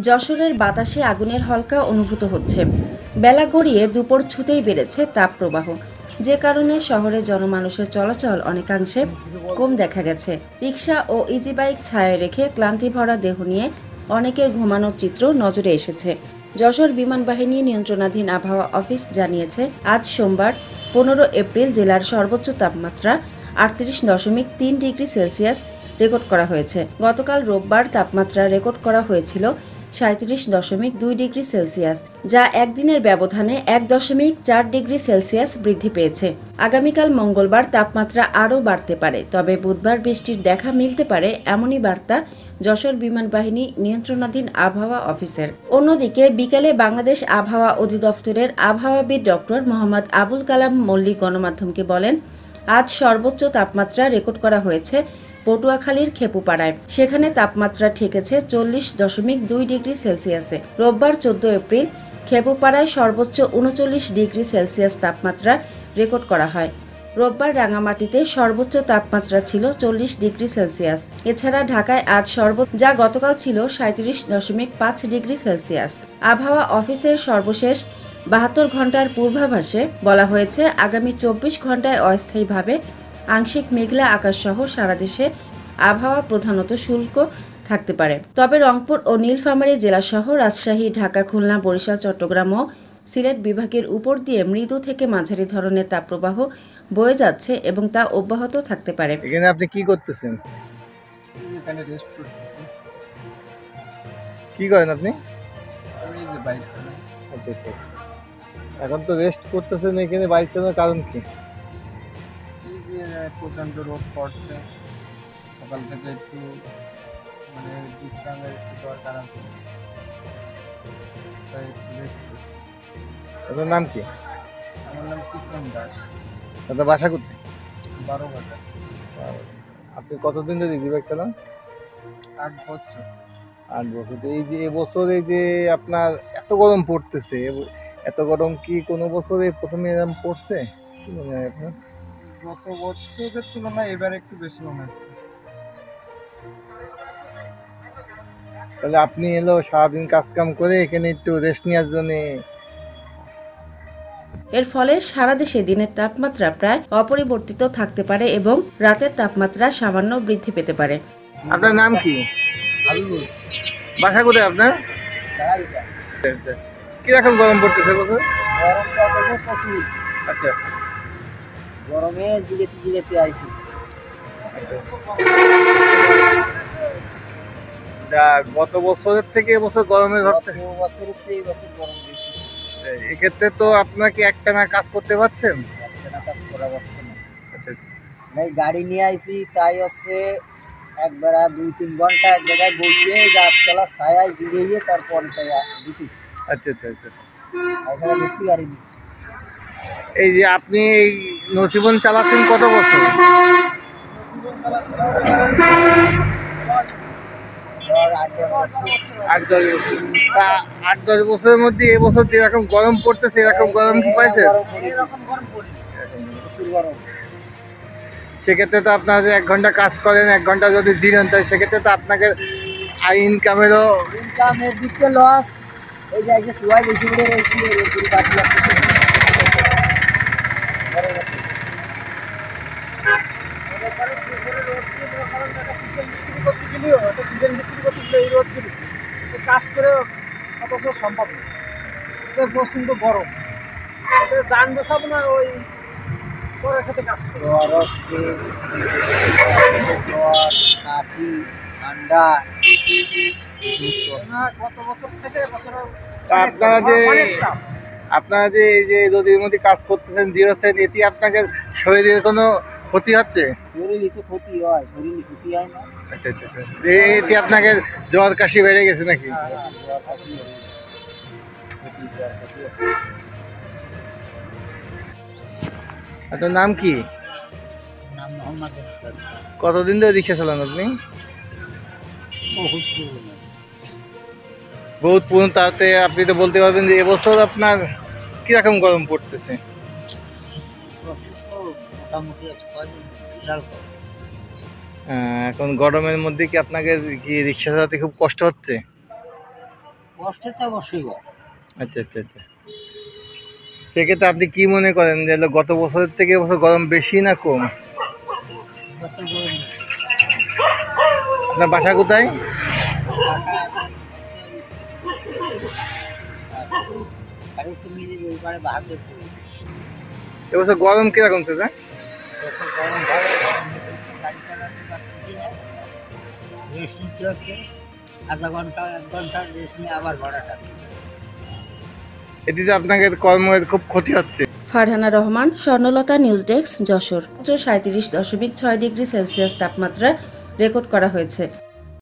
যশোরের বাতাসে আগুনের হালকা অনুভূত হচ্ছে। বেলা গড়িয়ে দুপুর ছুতেই বেড়েছে তাপপ্রবাহ, যে কারণে শহরে জনমানুষের চলাচল অনেকাংশে কম দেখা গেছে। রিকশা ও ইজি বাইক ছায়ায় রেখে ক্লান্তি ভরা দেহ নিয়ে অনেকের ঘুমানোর চিত্র নজরে এসেছে। যশোর বিমান বাহিনী নিয়ন্ত্রণাধীন আবহাওয়া অফিস জানিয়েছে, আজ সোমবার 15 এপ্রিল জেলার সর্বোচ্চ তাপমাত্রা 38.3 ডিগ্রি সেলসিয়াস রেকর্ড করা হয়েছে। গতকাল রোববার তাপমাত্রা রেকর্ড করা হয়েছিল 37.2 ডিগ্রি সেলসিয়াস, যা একদিনের ব্যবধানে 1.4 ডিগ্রি সেলসিয়াস বৃদ্ধি পেয়েছে। আগামীকাল মঙ্গলবার তাপমাত্রা আরও বাড়তে পারে, তবে বুধবার বৃষ্টির দেখা মিলতে পারে, এমনই বার্তা যশোর বিমান বাহিনী নিয়ন্ত্রণাধীন আবহাওয়া অফিসের। অন্যদিকে বিকেলে বাংলাদেশ আবহাওয়া অধিদপ্তরের আবহাওয়াবিদ ডক্টর মোহাম্মদ আবুল কালাম মল্লিক গণমাধ্যমকে বলেন, আজ সর্বোচ্চ তাপমাত্রা রেকর্ড করা হয়েছে পটুয়াখালীর খেপুপাড়ায়। সেখানে তাপমাত্রা ঠেকেছে 40.2 ডিগ্রি সেলসিয়াসে। রোববার 14 এপ্রিল খেপুপাড়ায় সর্বোচ্চ 39 ডিগ্রি সেলসিয়াস তাপমাত্রা রেকর্ড করা হয়। রোববার রাঙামাটিতে সর্বোচ্চ তাপমাত্রা ছিল 40 ডিগ্রি সেলসিয়াস। এছাড়া ঢাকায় আজ সর্বোচ্চ, যা গতকাল ছিল 37.5 ডিগ্রি সেলসিয়াস। আবহাওয়া অফিসের সর্বশেষ 72 ঘন্টার পূর্বাভাসে বলা হয়েছে, আগামী 24 ঘন্টায় অস্থায়ীভাবে আংশিক মেঘলা আকাশসহ সারা দেশে আবহাওয়া প্রধানত শুষ্ক থাকতে পারে। তবে রংপুর ও নীলফামারী জেলাসহ রাজশাহী, ঢাকা, খুলনা, বরিশাল, চট্টগ্রাম ও সিলেট বিভাগের উপর দিয়ে মৃদু থেকে মাঝারি ধরনের তাপপ্রবাহ বয়ে যাচ্ছে এবং তা অব্যাহত থাকতে পারে। এখানে আপনি কি করতেছেন? এখানে রেস্ট করতেছি। কি করেন আপনি? আমি যে বাইক চালাই। আচ্ছা আচ্ছা আচ্ছা। এখন তো রেস্ট করতেছেন, এখানে বাইক চালানোর কারণ কি? এই যে প্রচণ্ড রোদ পড়ছে, সকাল থেকে একটু বিশ্রামের একটু দরকার আছে, তাই একটু রেস্ট করছি। আপনার নাম কি? আমার নাম বিক্রম দাস। আপনার বাসা কোথায়? 12 ঘন্টা। আপনি কতদিন ধরে ইজি বাইক চালান? 8 বছর। 8 বছর। এই যে এবছর এই যে আপনার এত গরম পড়তেছে, এত গরম কি কোনো বছরে প্রথমে এরকম পড়ছে? কি মনে হয় আপনার? গত বছরের তুলনায় এবার একটু বেশি মনে হচ্ছে। তাহলে আপনি এলো সারাদিন কাজকাম করে এখানে একটু রেস্ট নেওয়ার জন্য। এর ফলে সারা দেশে দিনের তাপমাত্রা প্রায় অপরিবর্তিত থাকতে পারে এবং রাতের তাপমাত্রা সামান্য বৃদ্ধি পেতে পারে। আপনার নাম কি? বাসা কোথায় আপনার? আচ্ছা, কিরকম গরম পড়তেছে বছর? গরম পড়তেছে প্রচুর। আচ্ছা, গরমে জিলেতে আইছি। গত বছরের থেকে এবছর গরমের ভাবটা বছরের চেয়ে এই বছর গরম বেশি। এক্ষেত্রে তো আপনাকে একটানা কাজ করতে পারছেন? একটানা কাজ করা যাচ্ছে না। আচ্ছা আমি গাড়ি নিয়ে আইছি, তাই হচ্ছে একবার 2-3 ঘন্টা এক জায়গায় বসে গাছতলা ছায়ায় ঘুরিয়ে তারপরে তাই দুটি। আচ্ছা আচ্ছা আচ্ছা। এখানে দেখতে পারিনি। এই যে আপনি এই নসিবন চালাচ্ছেন কত বছর? 8-10 বছর। তা 8-10 বছরের মধ্যে এবছর যেরকম গরম পড়তেছে এরকম গরম কি পাইছে? প্রচুর গরম। সেক্ষেত্রে তো আপনার 1 ঘন্টা কাজ করেন, 1 ঘন্টা যদি জিরেন, তাই সেক্ষেত্রে তো আপনাকে ইনকামের দিক থেকে লস। এই যে সুয়াই বেশি করে রয়েছি, কাজ লাগতেছে। কাজ করে অত সম্ভব না, প্রচন্ড গরম। যান বসাবো না, ওই পরের ক্ষেত্রে কাজ করে ঠান্ডা। গত বছর থেকে আপনারা যে এই যে রোদের মধ্যে কাজ করতেছেন, জিরোচ্ছেন, এটি আপনাকে শরীরের কোনো ক্ষতি হচ্ছে? শরীরে তো ক্ষতি হয়, শরীরে ক্ষতি হয় না। আচ্ছা আচ্ছা আচ্ছা। এটি আপনাকে জ্বর কাশি বেড়ে গেছে নাকি? আপনার নাম কি? নাম মোহাম্মদ। কতদিন ধরে রিক্সা চালান আপনি? বহুত পুরনো। তাতে আপনি তো বলতে পারবেন যে এবছর আপনার কিরকম গরম পড়তেছে? এখন গরমের মধ্যে কি আপনাকে কি রিক্সা চালাতে খুব কষ্ট হচ্ছে? কষ্টে তো অবশ্যই হয়। আচ্ছা আচ্ছা আচ্ছা, সেক্ষেত্রে আপনি কি মনে করেন যে হলো গত বছরের থেকে এবছর গরম বেশি না কম? বছর গরম না। আপনার বাসা কোথায়? আর একটু মিলিয়ে ওই পারে বাহাদুর এবছর গরম কিরকম তো? গরম ভালো, গাড়ি চালাতে পারতেছি না, রেস্ট নিতে হচ্ছে, আধা ঘন্টা 1 ঘন্টা রেস্ট নিয়ে আবার ভাড়াটা। এটিতে আপনাকে কর্মের খুব ক্ষতি হচ্ছে। Farhana Rahman, Swarnalata, news desk, Jessore. 37.6 degree Celsius তাপমাত্রা রেকর্ড করা হয়েছে।